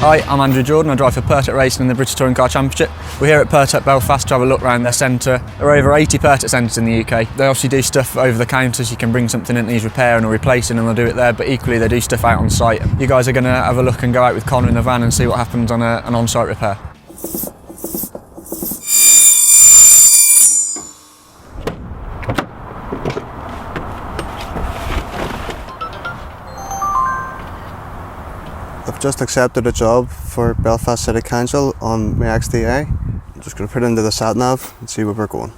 Hi, I'm Andrew Jordan. I drive for Pirtek Racing in the British Touring Car Championship. We're here at Pirtek Belfast to have a look around their centre. There are over 80 Pirtek centres in the UK. They obviously do stuff over the counters. You can bring something in that needs repairing or replacing and they'll do it there, but equally they do stuff out on site. You guys are going to have a look and go out with Connor in the van and see what happens on an on-site repair. I've just accepted a job for Belfast City Council on my XDA. I'm just going to put it into the sat-nav and see where we're going.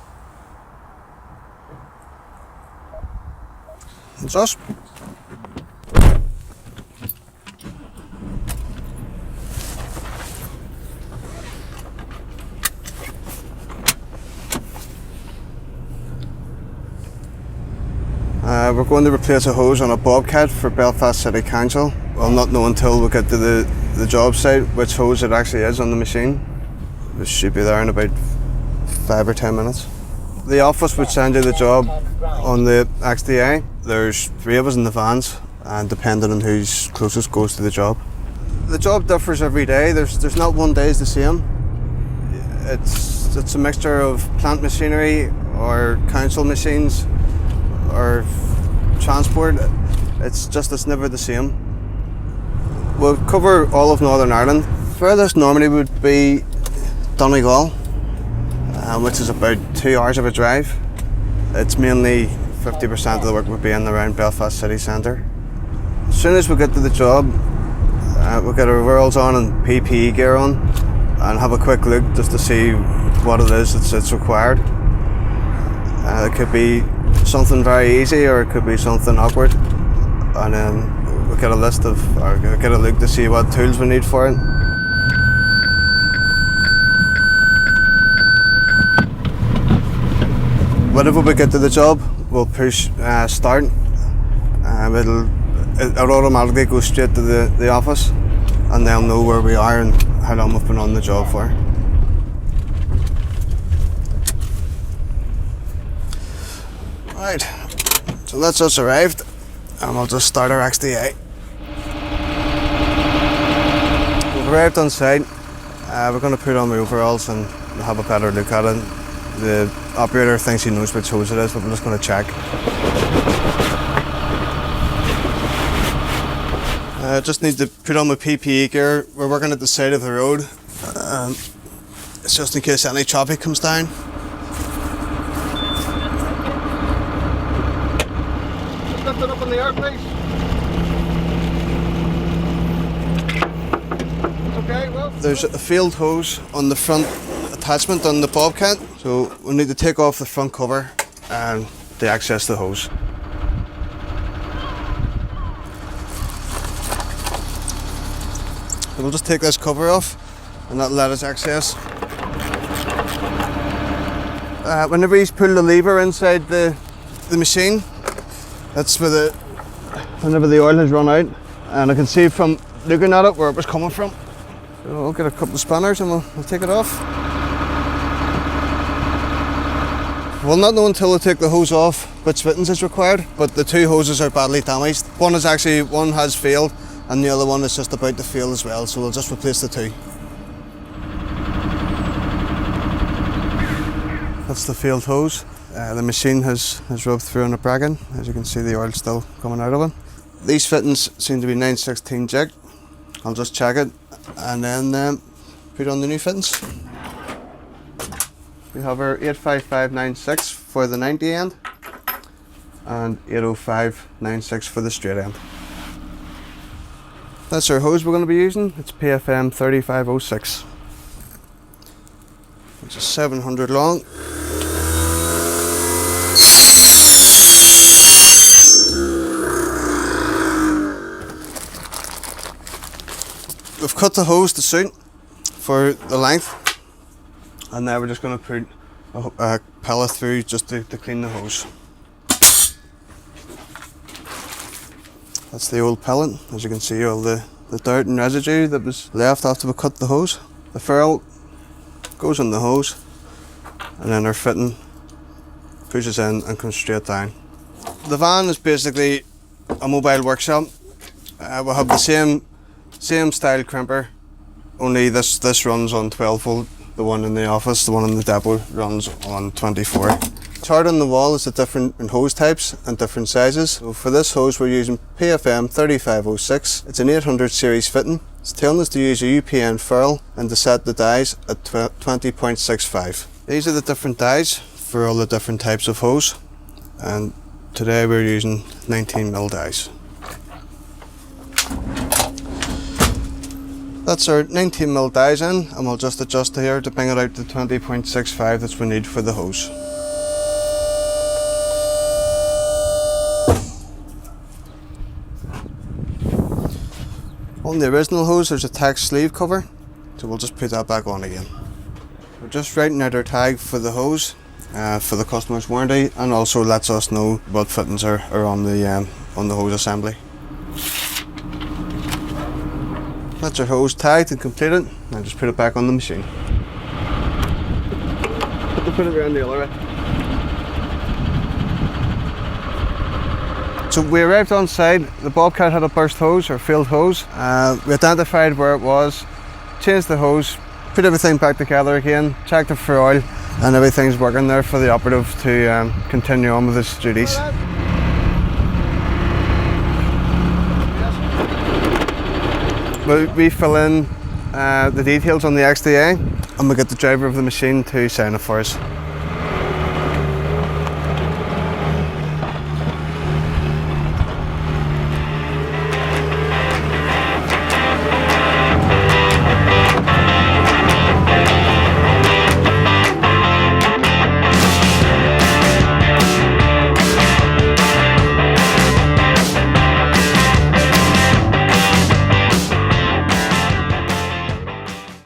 It's us. We're going to replace a hose on a Bobcat for Belfast City Council. I'll not know until we get to the job site which hose it actually is on the machine. It should be there in about 5 or 10 minutes. The office would send you the job on the XDA. There's 3 of us in the vans, and depending on who's closest goes to the job. The job differs every day. There's not one day is the same. It's a mixture of plant machinery or council machines or transport. It's never the same. We'll cover all of Northern Ireland. Furthest normally would be Donegal, which is about 2 hours of a drive. It's mainly 50% of the work would be in around Belfast city centre. As soon as we get to the job, we'll get our overalls on and PPE gear on and have a quick look just to see what it is that's required. It could be something very easy or it could be something awkward, and then we'll get a list of, or get a look to see what tools we need for it. Whenever we get to the job, we'll push start. It automatically goes straight to the office, and they'll know where we are and how long we've been on the job for. Right, so that's us arrived, and we'll just start our XDA. We've arrived on site. We're going to put on the overalls and have a better look at it. The operator thinks he knows which hose it is, but we're just going to check. Just need to put on my PPE gear. We're working at the side of the road. It's just in case any traffic comes down. Just lift it up in the air, please. Okay, well. There's a field hose on the front attachment on the Bobcat, so we'll need to take off the front cover and to access the hose. So we'll just take this cover off and that'll let us access. Whenever you pull the lever inside the machine, that's whenever the oil has run out, and I can see from looking at it where it was coming from. So we'll get a couple of spanners and we'll take it off. We'll not know until we take the hose off which fittings is required, but the 2 hoses are badly damaged. One has failed and the other one is just about to fail as well, so we'll just replace the 2. That's the failed hose. The machine has rubbed through on the bracken. As you can see, the oil's still coming out of it. These fittings seem to be 9/16 jig. I'll just check it and then put on the new fittings. We have our 85596 for the 90 end and 80596 for the straight end. That's our hose we're going to be using. It's PFM 3506. It's a 700 long. We've cut the hose to suit for the length. And now we're just going to put a pellet through just to clean the hose. That's the old pellet. As you can see, all the dirt and residue that was left after we cut the hose. The ferrule goes in the hose, and then our fitting pushes in and comes straight down. The van is basically a mobile workshop. We'll have the same style crimper only this runs on 12 volt. The one in the office, the one in the depot, runs on 24. Chart on the wall is the different hose types and different sizes. So for this hose we're using PFM 3506. It's an 800 series fitting. It's telling us to use a UPN ferrule and to set the dies at 20.65. These are the different dies for all the different types of hose, and today we're using 19mm dies. That's our 19mm dies in, and we'll just adjust here to bring it out to 20.65 that we need for the hose. On the original hose there's a tag sleeve cover, so we'll just put that back on again. We're just writing out our tag for the hose for the customer's warranty, and also lets us know what fittings are on the hose assembly. That's our hose tagged and completed, and just put it back on the machine. Put it around the other way. So we arrived on site, the Bobcat had a burst hose or failed hose. We identified where it was, changed the hose, put everything back together again, checked it for oil, and everything's working there for the operative to continue on with his duties. We fill in the details on the XDA, and we get the driver of the machine to sign it for us.